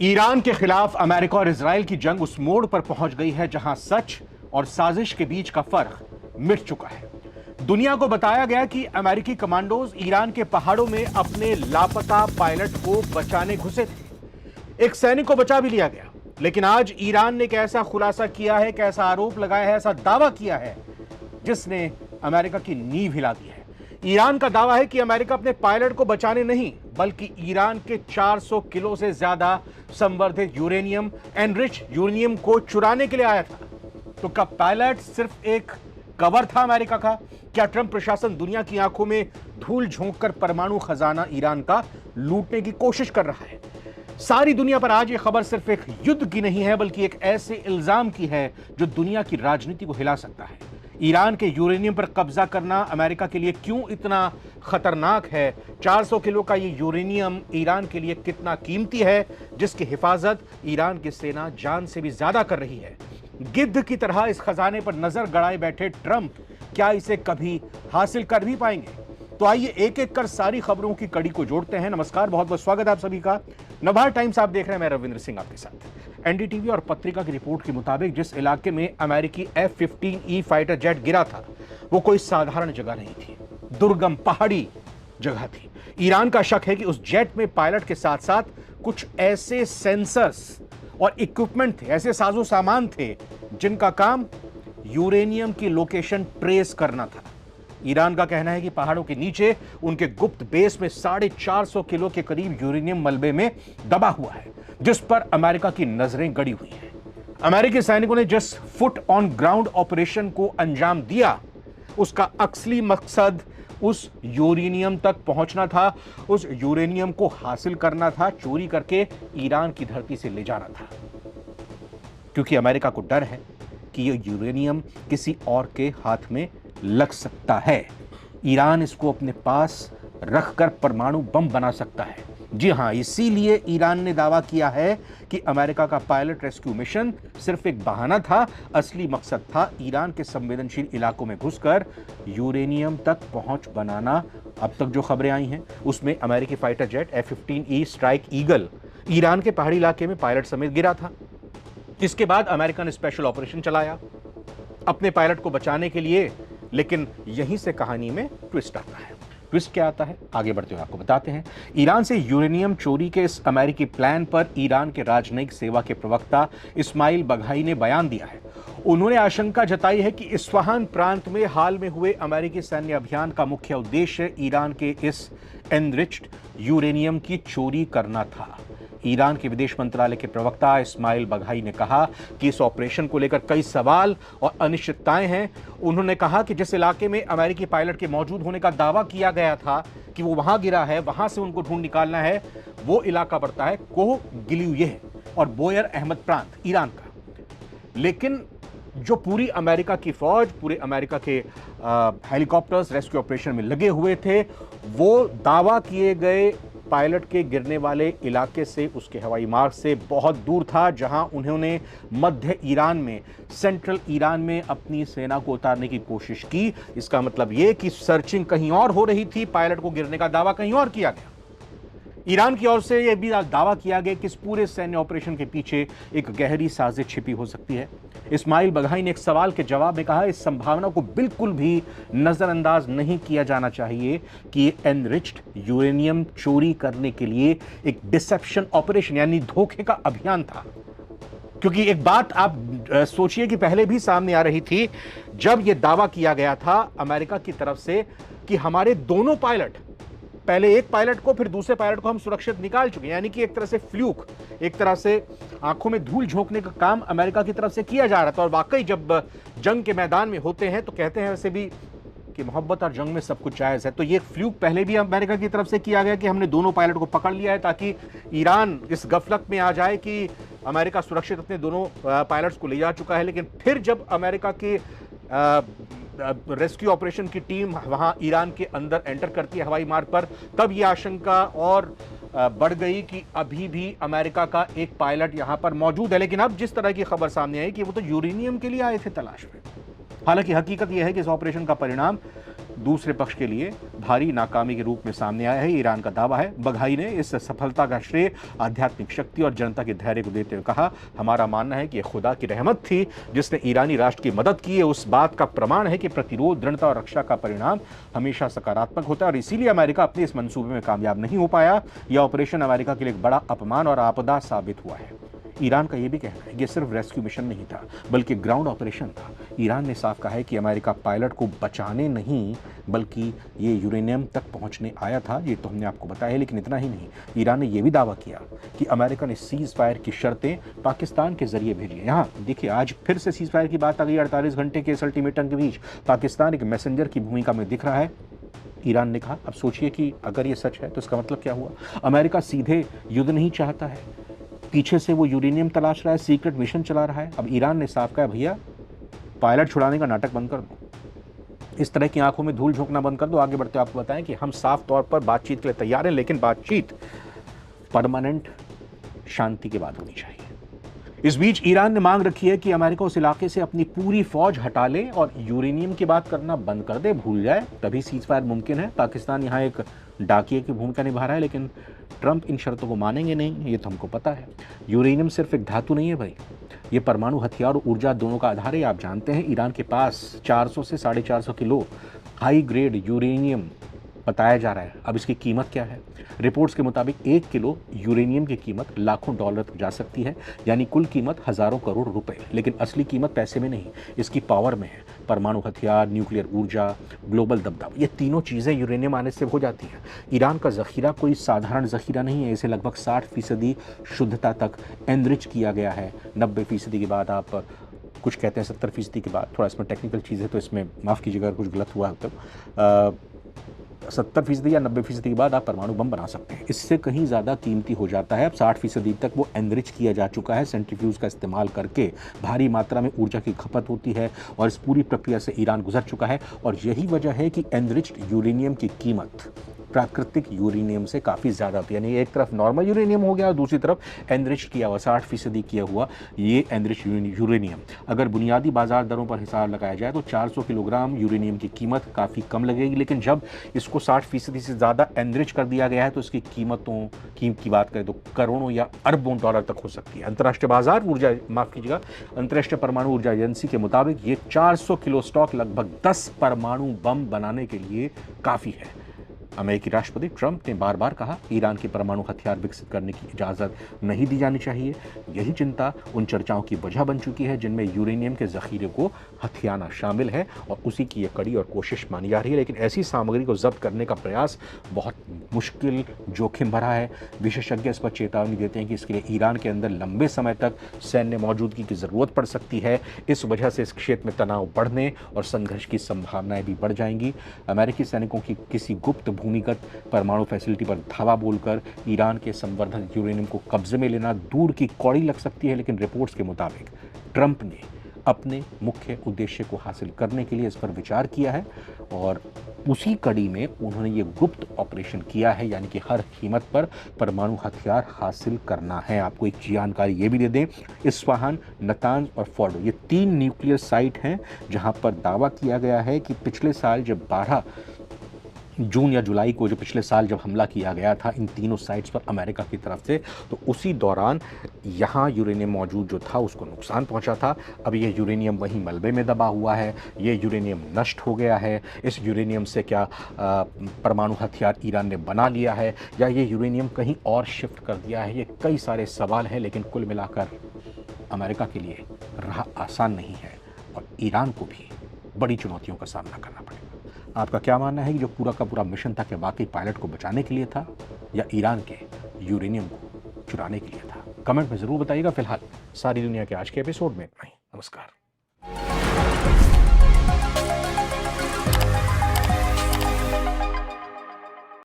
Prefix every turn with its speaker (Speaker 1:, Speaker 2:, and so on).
Speaker 1: Iran के खिलाफ America और इजराइल की जंग उस मोड़ पर पहुंच गई है जहां सच और साजिश के बीच का फर्क मिट चुका है। दुनिया को बताया गया कि अमेरिकी कमांडोज ईरान के पहाड़ों में अपने लापता पायलट को बचाने घुसे थे। एक सैनिक को बचा भी लिया गया, लेकिन आज ईरान ने एक ऐसा खुलासा किया है, एक ऐसा आरोप लगाया है, ऐसा दावा किया है जिसने अमेरिका की नींव हिला दी है। ईरान का दावा है कि अमेरिका अपने पायलट को बचाने नहीं, बल्कि ईरान के 400 किलो से ज्यादा संवर्धित यूरेनियम, एनरिच यूरेनियम को चुराने के लिए आया था। तो क्या पायलट सिर्फ एक कवर था अमेरिका का? क्या ट्रंप प्रशासन दुनिया की आंखों में धूल झोंक कर परमाणु खजाना ईरान का लूटने की कोशिश कर रहा है? सारी दुनिया पर आज यह खबर सिर्फ एक युद्ध की नहीं है, बल्कि एक ऐसे इल्जाम की है जो दुनिया की राजनीति को हिला सकता है। ईरान के यूरेनियम पर कब्जा करना अमेरिका के लिए क्यों इतना खतरनाक है? 400 किलो का ये यूरेनियम ईरान के लिए कितना कीमती है, जिसकी हिफाजत ईरान की सेना जान से भी ज्यादा कर रही है? गिद्ध की तरह इस खजाने पर नजर गड़ाए बैठे ट्रंप क्या इसे कभी हासिल कर भी पाएंगे? तो आइए एक एक कर सारी खबरों की कड़ी को जोड़ते हैं। नमस्कार, बहुत बहुत स्वागत है आप सभी का। नवभारत टाइम्स आप देख रहे हैं, मैं रविंद्र सिंह आपके साथ। एनडीटीवी और पत्रिका की रिपोर्ट के मुताबिक जिस इलाके में अमेरिकी F-15E फाइटर जेट गिरा था, वो कोई साधारण जगह नहीं थी, दुर्गम पहाड़ी जगह थी। ईरान का शक है कि उस जेट में पायलट के साथ साथ कुछ ऐसे सेंसर्स और इक्विपमेंट थे, ऐसे साजो सामान थे जिनका काम यूरेनियम की लोकेशन ट्रेस करना था। ईरान का कहना है कि पहाड़ों के नीचे उनके गुप्त बेस में 450 किलो के करीब यूरेनियम मलबे में दबा हुआ है, जिस पर अमेरिका की नजरें गड़ी हुई हैं। अमेरिकी सैनिकों ने जिस फुट ऑन ग्राउंड ऑपरेशन को अंजाम दिया, उसका असली मकसद उस यूरेनियम तक पहुंचना था, उस यूरेनियम को हासिल करना था, चोरी करके ईरान की धरती से ले जाना था। क्योंकि अमेरिका को डर है कि यह यूरेनियम किसी और के हाथ में लग सकता है। ईरान इसको अपने पास रखकर परमाणु बम बना सकता है। जी हां, इसीलिए ईरान ने दावा किया है कि अमेरिका का पायलट रेस्क्यू मिशन सिर्फ एक बहाना था, असली मकसद था ईरान के संवेदनशील इलाकों में घुसकर यूरेनियम तक पहुंच बनाना। अब तक जो खबरें आई हैं उसमें अमेरिकी fighter jet F-15E strike eagle Iran के पहाड़ी इलाके में पायलट समेत गिरा था। इसके बाद अमेरिका ने स्पेशल ऑपरेशन चलाया अपने पायलट को बचाने के लिए, लेकिन यहीं से कहानी में ट्विस्ट आता है। ट्विस्ट क्या आता है, आगे बढ़ते हुए आपको बताते हैं। ईरान से यूरेनियम चोरी के इस अमेरिकी प्लान पर ईरान के राजनयिक सेवा के प्रवक्ता इस्माइल बघाई ने बयान दिया है। उन्होंने आशंका जताई है कि इस्फहान प्रांत में हाल में हुए अमेरिकी सैन्य अभियान का मुख्य उद्देश्य ईरान के इस एनरिच्ड यूरेनियम की चोरी करना था। ईरान के विदेश मंत्रालय के प्रवक्ता इस्माइल बघाई ने कहा कि इस ऑपरेशन को लेकर कई सवाल और अनिश्चितताएं हैं। उन्होंने कहा कि जिस इलाके में अमेरिकी पायलट के मौजूद होने का दावा किया गया था कि वो वहां गिरा है, वहां से उनको ढूंढ निकालना है, वो इलाका पड़ता है कोह गिलियह और बोयर अहमद प्रांत ईरान का। लेकिन जो पूरी अमेरिका की फौज, पूरे अमेरिका के हेलीकॉप्टर्स रेस्क्यू ऑपरेशन में लगे हुए थे, वो दावा किए गए पायलट के गिरने वाले इलाके से, उसके हवाई मार्ग से बहुत दूर था, जहां उन्होंने मध्य ईरान में, सेंट्रल ईरान में अपनी सेना को उतारने की कोशिश की। इसका मतलब यह कि सर्चिंग कहीं और हो रही थी, पायलट को गिरने का दावा कहीं और किया गया। ईरान की ओर से यह भी दावा किया गया कि इस पूरे सैन्य ऑपरेशन के पीछे एक गहरी साजिश छिपी हो सकती है। इस्माइल बघाई ने एक सवाल के जवाब में कहा, इस संभावना को बिल्कुल भी नजरअंदाज नहीं किया जाना चाहिए कि एनरिच्ड यूरेनियम चोरी करने के लिए एक डिसेप्शन ऑपरेशन यानी धोखे का अभियान था। क्योंकि एक बात आप सोचिए कि पहले भी सामने आ रही थी, जब यह दावा किया गया था अमेरिका की तरफ से कि हमारे दोनों पायलट, पहले एक पायलट को फिर दूसरे पायलट को हम सुरक्षित निकाल चुके हैं, यानी कि एक तरह से फ्लूक, एक तरह से आंखों में धूल झोंकने का काम अमेरिका की तरफ से किया जा रहा था। और वाकई जब जंग के मैदान में होते हैं तो कहते हैं वैसे भी कि मोहब्बत और जंग में सब कुछ जायज है। तो ये फ्लूक पहले भी अमेरिका की तरफ से किया गया कि हमने दोनों पायलट को पकड़ लिया है, ताकि ईरान इस गफलत में आ जाए कि अमेरिका सुरक्षित अपने दोनों पायलट्स को ले जा चुका है। लेकिन फिर जब अमेरिका के रेस्क्यू ऑपरेशन की टीम वहां ईरान के अंदर एंटर करती है हवाई मार्ग पर, तब यह आशंका और बढ़ गई कि अभी भी अमेरिका का एक पायलट यहां पर मौजूद है। लेकिन अब जिस तरह की खबर सामने आई कि वो तो यूरेनियम के लिए आए थे तलाश में। हालांकि हकीकत यह है कि इस ऑपरेशन का परिणाम दूसरे पक्ष के लिए भारी नाकामी के रूप में सामने आया है, ईरान का दावा है। बघाई ने इस सफलता का श्रेय आध्यात्मिक शक्ति और जनता के धैर्य को देते हुए कहा, हमारा मानना है कि यह खुदा की रहमत थी जिसने ईरानी राष्ट्र की मदद की है। उस बात का प्रमाण है कि प्रतिरोध, दृढ़ता और रक्षा का परिणाम हमेशा सकारात्मक होता है और इसीलिए अमेरिका अपने इस मंसूबे में कामयाब नहीं हो पाया। यह ऑपरेशन अमेरिका के लिए एक बड़ा अपमान और आपदा साबित हुआ है। ईरान का यह भी कहना है कि यह सिर्फ रेस्क्यू मिशन नहीं था बल्कि ग्राउंड ऑपरेशन था। ईरान ने साफ कहा है कि अमेरिका पायलट को बचाने नहीं बल्कि ये यूरेनियम तक पहुंचने आया था। ये तो हमने आपको बताया है, लेकिन इतना ही नहीं, ईरान ने यह भी दावा किया कि अमेरिका ने सीज फायर की शर्तें पाकिस्तान के जरिए भेजी। यहाँ देखिए, आज फिर से सीज फायर की बात आ गई। 48 घंटे के इस अल्टीमेटम के बीच पाकिस्तान एक मैसेंजर की भूमिका में दिख रहा है। ईरान ने कहा, अब सोचिए कि अगर ये सच है तो इसका मतलब क्या हुआ। अमेरिका सीधे युद्ध नहीं चाहता है, पीछे से वो यूरेनियम तलाश रहा है, सीक्रेट मिशन चला रहा है। अब ईरान ने साफ कहा, भैया पायलट छुड़ाने का नाटक बंद कर दो, इस तरह की आंखों में धूल झोंकना बंद कर दो। आगे बढ़ते आपको बताएं कि हम साफ तौर पर बातचीत के लिए तैयार हैं, लेकिन बातचीत परमानेंट शांति के बाद होनी चाहिए। इस बीच ईरान ने मांग रखी है कि अमेरिका उस इलाके से अपनी पूरी फौज हटा ले और यूरेनियम की बात करना बंद कर दे, भूल जाए, तभी सीज फायर मुमकिन है। पाकिस्तान यहाँ एक डाकिये की भूमिका निभा रहा है, लेकिन ट्रंप इन शर्तों को मानेंगे नहीं, ये तो हमको पता है। यूरेनियम सिर्फ एक धातु नहीं है भाई, ये परमाणु हथियार और ऊर्जा दोनों का आधार है। आप जानते हैं ईरान के पास 400 से 450 किलो हाई ग्रेड यूरेनियम बताया जा रहा है। अब इसकी कीमत क्या है? रिपोर्ट्स के मुताबिक 1 किलो यूरेनियम की कीमत लाखों डॉलर तक जा सकती है, यानी कुल कीमत हजारों करोड़ रुपए। लेकिन असली कीमत पैसे में नहीं, इसकी पावर में है। परमाणु हथियार, न्यूक्लियर ऊर्जा, ग्लोबल दबदबा, ये तीनों चीज़ें यूरेनियम आने से हो जाती हैं। ईरान का जखीरा कोई साधारण जखीरा नहीं है, इसे लगभग 60% शुद्धता तक एनरिच किया गया है। 90% के बाद आप कुछ कहते हैं 70% के बाद, थोड़ा इसमें टेक्निकल चीज़ है तो इसमें माफ़ कीजिएगा अगर कुछ गलत हुआ तो 70% या 90% के बाद आप परमाणु बम बना सकते हैं। इससे कहीं ज़्यादा कीमती हो जाता है। अब 60% तक वो एनरिच किया जा चुका है। सेंट्रीफ्यूज का इस्तेमाल करके भारी मात्रा में ऊर्जा की खपत होती है और इस पूरी प्रक्रिया से ईरान गुजर चुका है। और यही वजह है कि एनरिच्ड यूरेनियम की कीमत प्राकृतिक यूरेनियम से काफ़ी ज़्यादा होती है। यानी एक तरफ नॉर्मल यूरेनियम हो गया और दूसरी तरफ एनरिच किया हुआ 60% किया हुआ ये एनरिच यूरेनियम। अगर बुनियादी बाजार दरों पर हिसाब लगाया जाए तो 400 किलोग्राम यूरेनियम की कीमत काफ़ी कम लगेगी, लेकिन जब इसको 60% से ज़्यादा एनरिच कर दिया गया है तो इसकी कीमतों की बात करें तो करोड़ों या अरबों डॉलर तक हो सकती है। अंतर्राष्ट्रीय बाजार ऊर्जा माफ़ कीजिएगा अंतर्राष्ट्रीय परमाणु ऊर्जा एजेंसी के मुताबिक ये 400 किलो स्टॉक लगभग 10 परमाणु बम बनाने के लिए काफ़ी है। अमेरिकी राष्ट्रपति ट्रंप ने बार बार कहा ईरान के परमाणु हथियार विकसित करने की इजाज़त नहीं दी जानी चाहिए। यही चिंता उन चर्चाओं की वजह बन चुकी है जिनमें यूरेनियम के जखीरे को हथियाना शामिल है और उसी की ये कड़ी और कोशिश मानी जा रही है। लेकिन ऐसी सामग्री को जब्त करने का प्रयास बहुत मुश्किल, जोखिम भरा है। विशेषज्ञ इस पर चेतावनी देते हैं कि इसके लिए ईरान के अंदर लंबे समय तक सैन्य मौजूदगी की ज़रूरत पड़ सकती है। इस वजह से इस क्षेत्र में तनाव बढ़ने और संघर्ष की संभावनाएं भी बढ़ जाएंगी। अमेरिकी सैनिकों की किसी गुप्त भूमिगत परमाणु फैसिलिटी पर धावा बोलकर ईरान के संवर्धित यूरेनियम को कब्जे में लेना दूर की कौड़ी लग सकती है, लेकिन रिपोर्ट्स के मुताबिक ट्रंप ने अपने मुख्य उद्देश्य को हासिल करने के लिए इस पर विचार किया है और उसी कड़ी में उन्होंने ये गुप्त ऑपरेशन किया है, यानी कि हर कीमत पर परमाणु हथियार हासिल करना है। आपको एक जानकारी ये भी दे दें, इस्फहान, नतांज और फोर्डो ये 3 न्यूक्लियर साइट हैं जहां पर दावा किया गया है कि पिछले साल जब 12 जून या जुलाई को जो पिछले साल जब हमला किया गया था इन तीनों साइट्स पर अमेरिका की तरफ से, तो उसी दौरान यहाँ यूरेनियम मौजूद जो था उसको नुकसान पहुँचा था। अब ये यूरेनियम वहीं मलबे में दबा हुआ है, ये यूरेनियम नष्ट हो गया है। इस यूरेनियम से क्या परमाणु हथियार ईरान ने बना लिया है या ये यूरेनियम कहीं और शिफ्ट कर दिया है? ये कई सारे सवाल हैं, लेकिन कुल मिलाकर अमेरिका के लिए राह आसान नहीं है और ईरान को भी बड़ी चुनौतियों का सामना करना पड़ेगा। आपका क्या मानना है कि जो पूरा का पूरा मिशन था कि वाकई पायलट को बचाने के लिए था या ईरान के यूरेनियम को चुराने के लिए था? कमेंट में ज़रूर बताइएगा। फिलहाल सारी दुनिया के आज के एपिसोड में इतना ही। नमस्कार।